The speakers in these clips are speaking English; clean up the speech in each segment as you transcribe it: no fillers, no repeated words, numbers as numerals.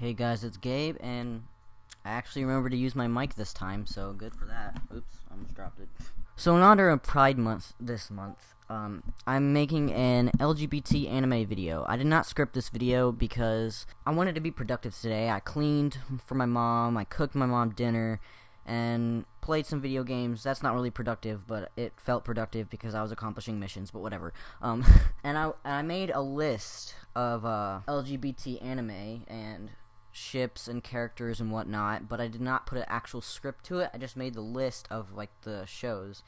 Hey guys, it's Gabe, and I actually remembered to use my mic this time, so good for that. Oops, almost dropped it. So in honor of Pride Month this month, I'm making an LGBT anime video. I did not script this video because I wanted to be productive today. I cleaned for my mom, I cooked my mom dinner, and played some video games. That's not really productive, but it felt productive because I was accomplishing missions, but whatever. And I made a list of LGBT anime and ships and characters and whatnot, but I did not put an actual script to it. I just made the list of like the shows.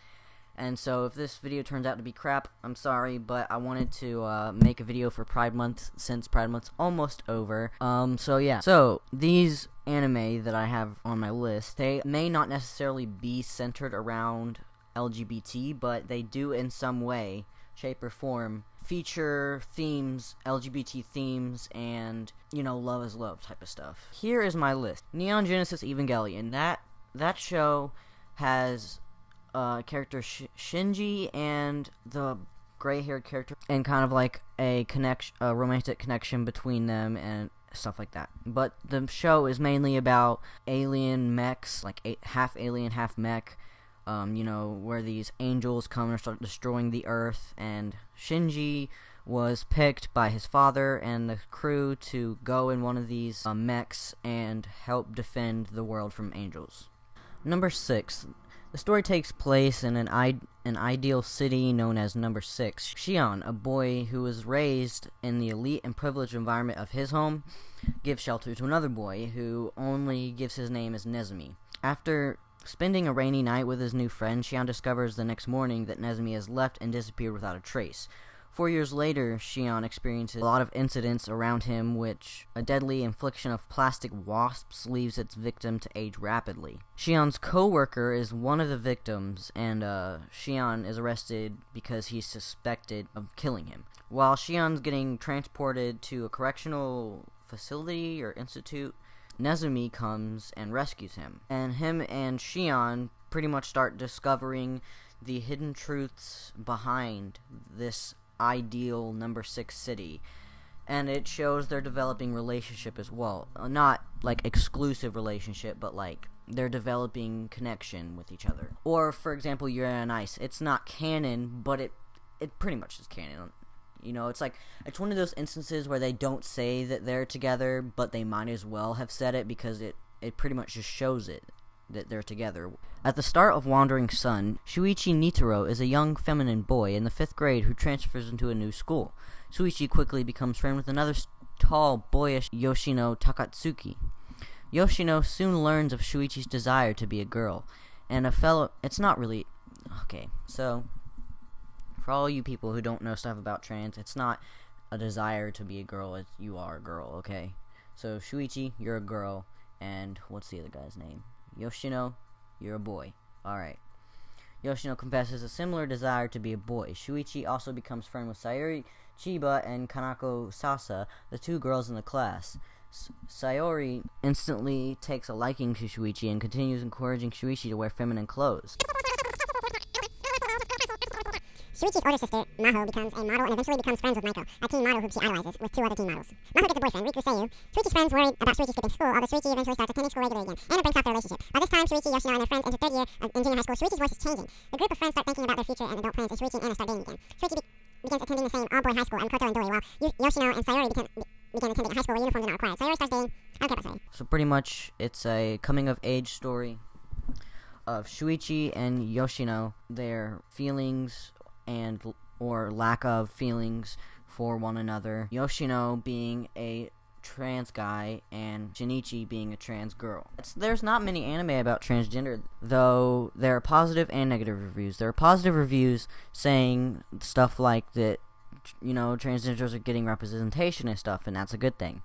And so if this video turns out to be crap, I'm sorry, but I wanted to make a video for Pride Month since Pride Month's almost over. So yeah. So these anime that I have on my list, they may not necessarily be centered around LGBT, but they do in some way, shape, or form feature themes, LGBT themes, and, you know, love is love type of stuff. Here is my list. Neon Genesis Evangelion. That show has character Shinji and the gray-haired character, and kind of like a romantic connection between them and stuff like that. But the show is mainly about alien mechs, like half alien, half mech. Where these angels come and start destroying the earth, and Shinji was picked by his father and the crew to go in one of these mechs and help defend the world from angels. Number 6. The story takes place in an ideal city known as Number 6. Shion, a boy who was raised in the elite and privileged environment of his home, gives shelter to another boy who only gives his name as Nezumi. After spending a rainy night with his new friend, Shion discovers the next morning that Nezumi has left and disappeared without a trace. 4 years later, Shion experiences a lot of incidents around him, which a deadly infliction of plastic wasps leaves its victim to age rapidly. Shion's co-worker is one of the victims, and Shion is arrested because he's suspected of killing him. While Shion's getting transported to a correctional facility or institute, Nezumi comes and rescues him. And him and Shion pretty much start discovering the hidden truths behind this ideal Number 6 city. And it shows their developing relationship as well. Not like exclusive relationship, but like they're developing connection with each other. Or, for example, Yuri on Ice. It's not canon, but it pretty much is canon. You know, it's one of those instances where they don't say that they're together, but they might as well have said it because it pretty much just shows it, that they're together. At the start of Wandering Sun, Shuichi Nitaro is a young feminine boy in the 5th grade who transfers into a new school. Shuichi quickly becomes friends with another tall, boyish Yoshino Takatsuki. Yoshino soon learns of Shuichi's desire to be a girl, and it's not really... Okay, so... For all you people who don't know stuff about trans, it's not a desire to be a girl, you are a girl, okay? So, Shuichi, you're a girl, and what's the other guy's name? Yoshino, you're a boy. Alright. Yoshino confesses a similar desire to be a boy. Shuichi also becomes friends with Sayori Chiba and Kanako Sasa, the 2 girls in the class. Sayori instantly takes a liking to Shuichi and continues encouraging Shuichi to wear feminine clothes. Shuichi's older sister, Maho, becomes a model and eventually becomes friends with Maiko, a teen model whom she idolizes, with 2 other teen models. Maho gets a boyfriend, Riku Seiyu. Shuichi's friends worry about Shuichi skipping school, although Shuichi eventually starts attending school regularly again, and it breaks off their relationship. By this time, Shuichi, Yoshino, and their friends enter 3rd year in junior high school. Shuichi's voice is changing. The group of friends start thinking about their future and adult plans, and Shuichi and Anna start dating again. Shuichi begins attending the same all-boy high school in Koto and Doi, while Yoshino and Sayori begin attending a high school where uniforms are not required. Sayori starts dating... I don't care about Sayori. So pretty much, it's a coming-of-age story of Shuichi and Yoshino, their feelings or lack of feelings for one another. Yoshino being a trans guy and Shinichi being a trans girl. There's not many anime about transgender, though there are positive and negative reviews. There are positive reviews saying stuff like that, you know, transgenders are getting representation and stuff, and that's a good thing.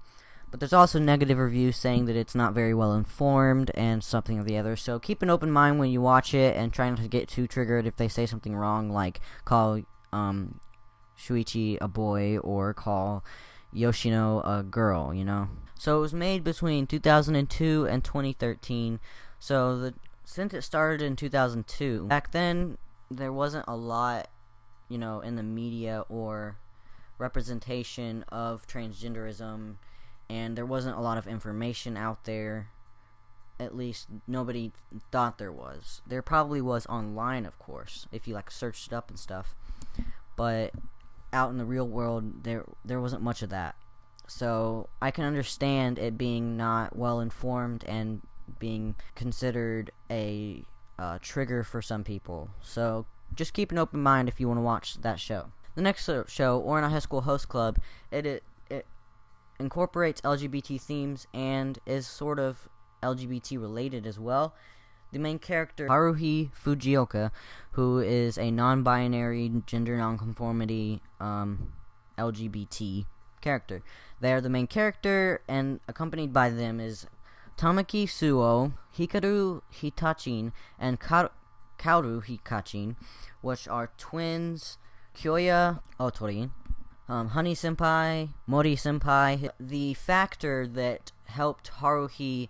But there's also negative reviews saying that it's not very well informed and something or the other. So keep an open mind when you watch it and try not to get too triggered if they say something wrong, like call Shuichi a boy or call Yoshino a girl, you know. So it was made between 2002 and 2013. So since it started in 2002, back then there wasn't a lot, you know, in the media or representation of transgenderism and there wasn't a lot of information out there. At least nobody thought there was. There probably was online, of course, if you like searched it up and stuff. But out in the real world, there wasn't much of that. So I can understand it being not well informed and being considered a trigger for some people. So just keep an open mind if you want to watch that show. The next show, Ouran High School Host Club, it incorporates LGBT themes and is sort of LGBT related as well. The main character, Haruhi Fujioka, who is a non-binary, gender non-conformity LGBT character. They are the main character, and accompanied by them is Tamaki Suo, Hikaru Hitachin, and Kaoru Hikachin, which are twins, Kyoya Otori, Honey Senpai, Mori Senpai. The factor that helped Haruhi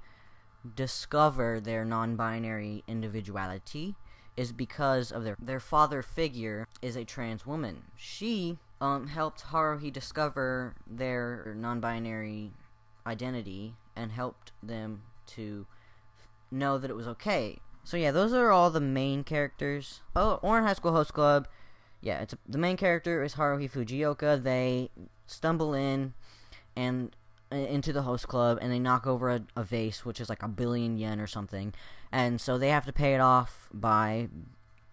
discover their non-binary individuality is because of their father figure is a trans woman. She helped Haruhi discover their non-binary identity and helped them to know that it was okay. So yeah, those are all the main characters. Ouran High School Host Club. Yeah, the main character is Haruhi Fujioka. They stumble into the host club, and they knock over a vase, which is like 1 billion yen or something, and so they have to pay it off by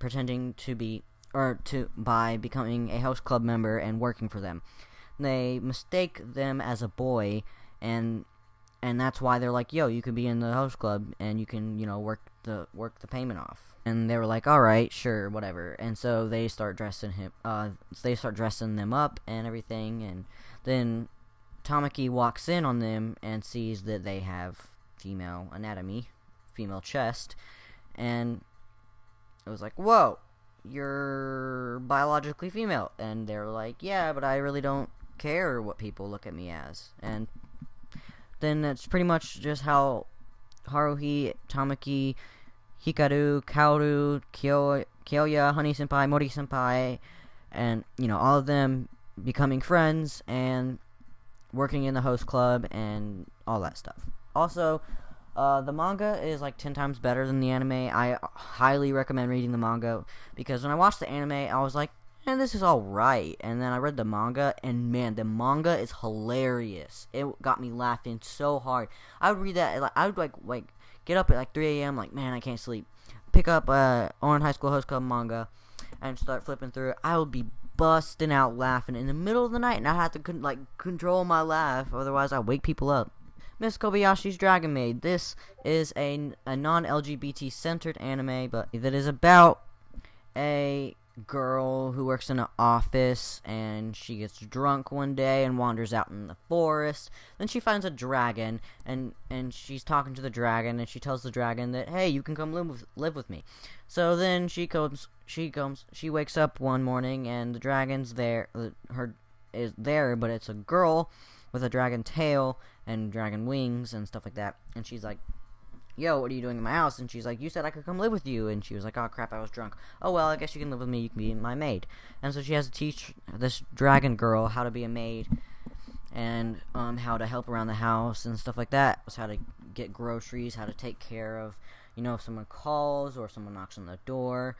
pretending to be, by becoming a host club member and working for them. They mistake them as a boy, and that's why they're like, yo, you can be in the host club, and you can, work the payment off. And they were like, all right, sure, whatever. And so they start dressing them up and everything, and then Tamaki walks in on them and sees that they have female anatomy, female chest, and it was like, whoa, you're biologically female. And they're like, yeah, but I really don't care what people look at me as. And then that's pretty much just how Haruhi, Tamaki, Hikaru, Kaoru, Kyoya, Honey Senpai, Mori Senpai, and, all of them becoming friends and working in the host club and all that stuff. Also, the manga is like 10 times better than the anime. I highly recommend reading the manga, because when I watched the anime, I was like, this is alright. And then I read the manga, and man, the manga is hilarious. It got me laughing so hard. I would read that, I would like get up at like 3 a.m. like, man, I can't sleep. Pick up Ouran High School Host Club manga and start flipping through it. I would be busting out laughing in the middle of the night, and I have to control my laugh, otherwise I wake people up. Miss Kobayashi's Dragon Maid. This is a non-LGBT centered anime, but that is about a girl who works in an office, and she gets drunk one day and wanders out in the forest. Then she finds a dragon, and she's talking to the dragon, and she tells the dragon that, hey, you can come live with me. So then she wakes up one morning, and the dragon's there, but it's a girl with a dragon tail and dragon wings and stuff like that. And she's like, yo, what are you doing in my house? And she's like, you said I could come live with you. And she was like, oh crap, I was drunk. Oh well, I guess you can live with me, you can be my maid. And so she has to teach this dragon girl how to be a maid, and how to help around the house and stuff like that. How to get groceries, how to take care of, if someone calls or someone knocks on the door.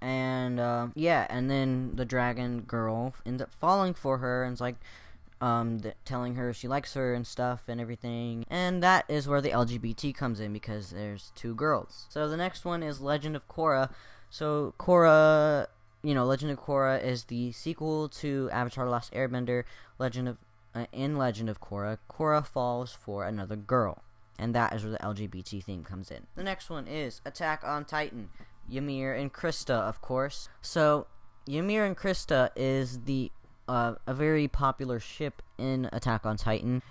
And and then the dragon girl ends up falling for her, and it's like telling her she likes her and stuff and everything. And that is where the LGBT comes in, because there's 2 girls. So the next one is Legend of Korra. So Korra, Legend of Korra is the sequel to Avatar: The Last Airbender. In Legend of Korra, Korra falls for another girl, and that is where the LGBT theme comes in. The next one is Attack on Titan. Ymir and Krista, of course. So Ymir and Krista is a very popular ship in Attack on Titan.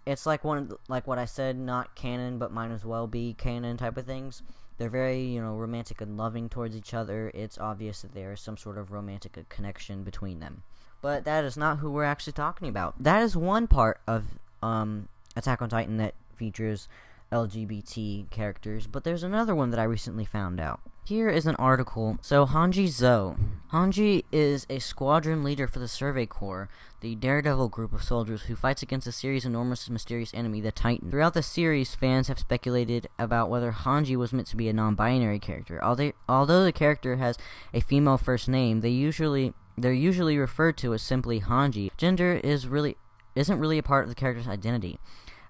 It's like like what I said, not canon, but might as well be canon type of things. They're very, romantic and loving towards each other. It's obvious that there is some sort of romantic connection between them. But that is not who we're actually talking about. That is one part of Attack on Titan that features LGBT characters, but there's another one that I recently found out. Here is an article. So, Hanji Zo. Hanji is a squadron leader for the Survey Corps, the daredevil group of soldiers who fights against a series of enormous mysterious enemy, the Titan. Throughout the series, fans have speculated about whether Hanji was meant to be a non-binary character. Although the character has a female first name, they're usually referred to as simply Hanji. Gender isn't really a part of the character's identity.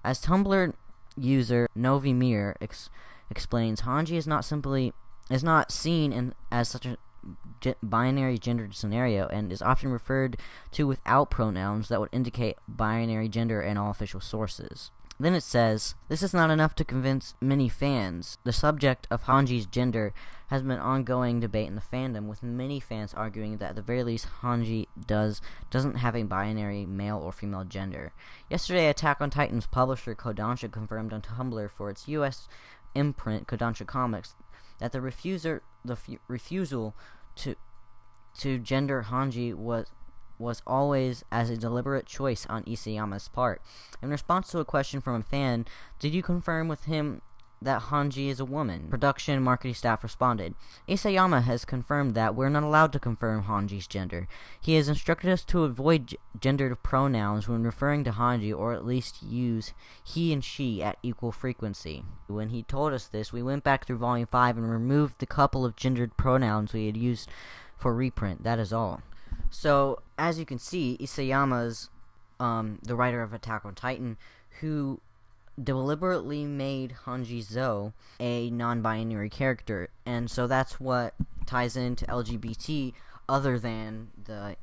As Tumblr user Novimir explains, Hanji is not seen as such a binary gendered scenario and is often referred to without pronouns that would indicate binary gender in all official sources. Then it says, this is not enough to convince many fans. The subject of Hanji's gender has been ongoing debate in the fandom, with many fans arguing that at the very least Hanji doesn't have a binary male or female gender. Yesterday, Attack on Titan's publisher Kodansha confirmed on Tumblr for its US imprint, Kodansha Comics, that the refusal to gender Hanji was always as a deliberate choice on Isayama's part. In response to a question from a fan, did you confirm with him that Hanji is a woman? Production and marketing staff responded, Isayama has confirmed that we're not allowed to confirm Hanji's gender. He has instructed us to avoid gendered pronouns when referring to Hanji, or at least use he and she at equal frequency. When he told us this, we went back through Volume 5 and removed the couple of gendered pronouns we had used for reprint. That is all. So, as you can see, Isayama's the writer of Attack on Titan, who deliberately made Hanji Zo a non-binary character, and so that's what ties into LGBT other than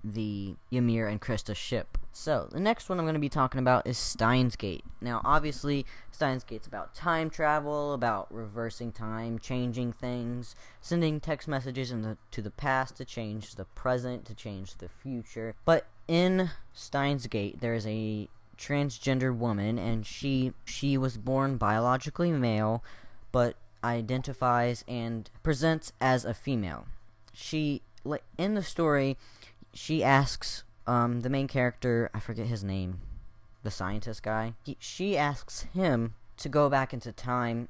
the Ymir and Krista ship. So, the next one I'm going to be talking about is Steins Gate. Now, obviously, Steins Gate's about time travel, about reversing time, changing things, sending text messages to the past to change the present, to change the future. But in Steins Gate, there is a transgender woman, and she was born biologically male, but identifies and presents as a female. In the story, she asks the main character, I forget his name, the scientist guy. She asks him to go back into time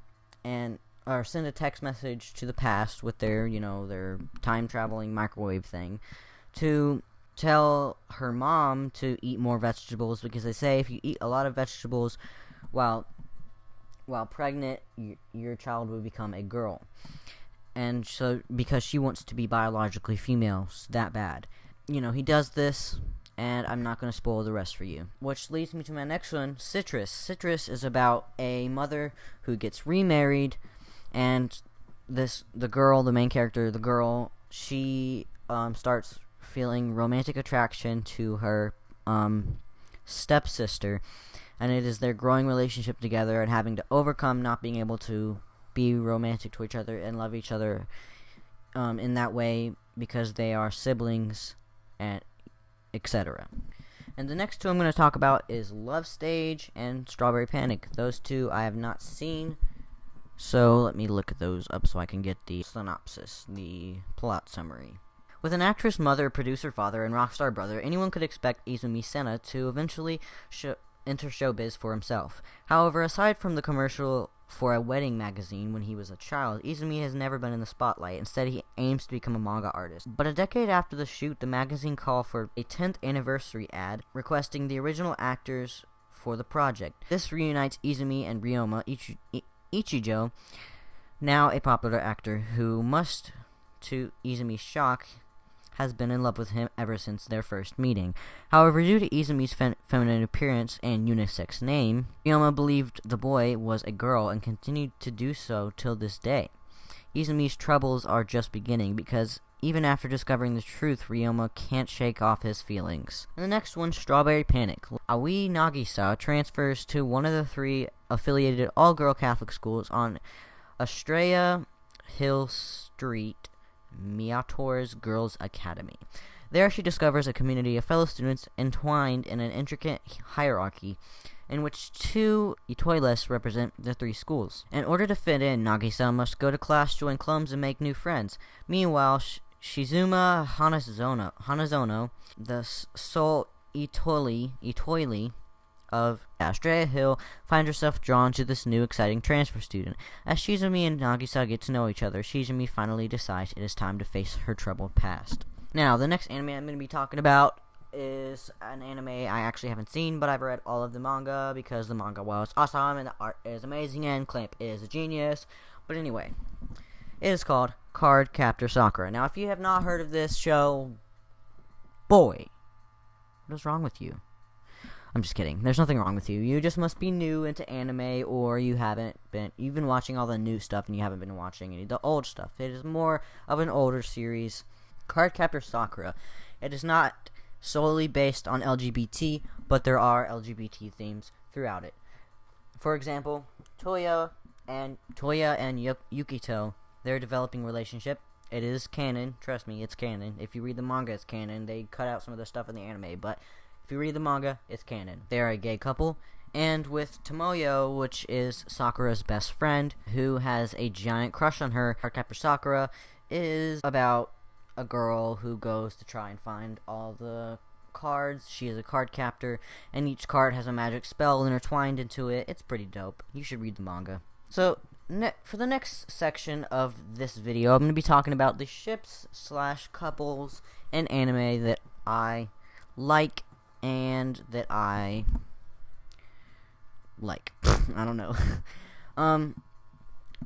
or send a text message to the past with their time traveling microwave thing to tell her mom to eat more vegetables, because they say if you eat a lot of vegetables while pregnant, your child will become a girl. And so, because she wants to be biologically female that bad. He does this, and I'm not going to spoil the rest for you. Which leads me to my next one, Citrus. Citrus is about a mother who gets remarried, and the main character, she starts feeling romantic attraction to her stepsister, and it is their growing relationship together and having to overcome not being able to be romantic to each other and love each other in that way because they are siblings, and etc. And the next two I'm going to talk about is Love Stage and Strawberry Panic. Those two I have not seen, so let me look at those up so I can get the synopsis, the plot summary. With an actress mother, producer father, and rockstar brother, anyone could expect Izumi Sena to eventually enter showbiz for himself. However, aside from the commercial for a wedding magazine when he was a child, Izumi has never been in the spotlight. Instead, he aims to become a manga artist. But a decade after the shoot, the magazine called for a 10th anniversary ad requesting the original actors for the project. This reunites Izumi and Ryoma Ichijo, now a popular actor who, much to Izumi's shock, has been in love with him ever since their first meeting. However, due to Izumi's feminine appearance and unisex name, Ryoma believed the boy was a girl and continued to do so till this day. Izumi's troubles are just beginning, because even after discovering the truth, Ryoma can't shake off his feelings. And the next one, Strawberry Panic. Aoi Nagisa transfers to one of the 3 affiliated all-girl Catholic schools on Estrella Hill Street, Miator's Girls' Academy. There she discovers a community of fellow students entwined in an intricate hierarchy in which 2 Itoiles represent the 3 schools. In order to fit in, Nagisa must go to class, join clubs, and make new friends. Meanwhile, Shizuma Hanazono, the sole Itoile of Astrea Hill finds herself drawn to this new exciting transfer student. As Shizumi and Nagisa get to know each other, Shizumi finally decides it is time to face her troubled past. Now, the next anime I'm going to be talking about is an anime I actually haven't seen, but I've read all of the manga because the manga was awesome and the art is amazing and Clamp is a genius. But anyway, it is called Cardcaptor Sakura. Now, if you have not heard of this show, boy, what is wrong with you? I'm just kidding. There's nothing wrong with you. You just must be new into anime, or you've been watching all the new stuff and you haven't been watching any of the old stuff. It is more of an older series. Cardcaptor Sakura. It is not solely based on LGBT, but there are LGBT themes throughout it. For example, Toya and Yukito, their developing relationship. It is canon. Trust me, it's canon. If you read the manga, it's canon. They cut out some of the stuff in the anime, but if you read the manga, it's canon. They are a gay couple. And with Tomoyo, which is Sakura's best friend, who has a giant crush on her, Cardcaptor Sakura is about a girl who goes to try and find all the cards. She is a card captor, and each card has a magic spell intertwined into it. It's pretty dope. You should read the manga. So, for the next section of this video, I'm going to be talking about the ships/couples in anime that I like and that I like. I don't know.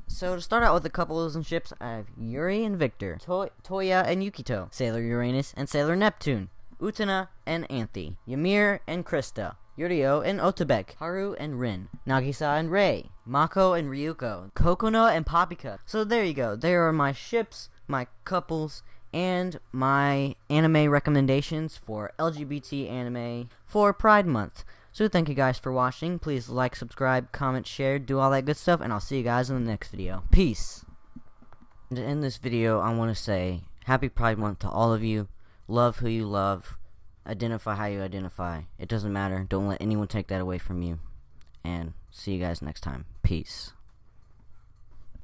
So to start out with the couples and ships, I have Yuri and Victor, Toya and Yukito, Sailor Uranus and Sailor Neptune, Utena and Anthy, Ymir and Krista, Yurio and Otobek, Haru and Rin, Nagisa and Rei, Mako and Ryuko, Kokono and Papika. So there you go. There are my ships, my couples, and my anime recommendations for LGBT anime for Pride Month. So thank you guys for watching. Please like, subscribe, comment, share, do all that good stuff, and I'll see you guys in the next video. Peace. And to end this video, I want to say Happy Pride Month to all of you. Love who you love. Identify how you identify. It doesn't matter. Don't let anyone take that away from you. And see you guys next time. Peace.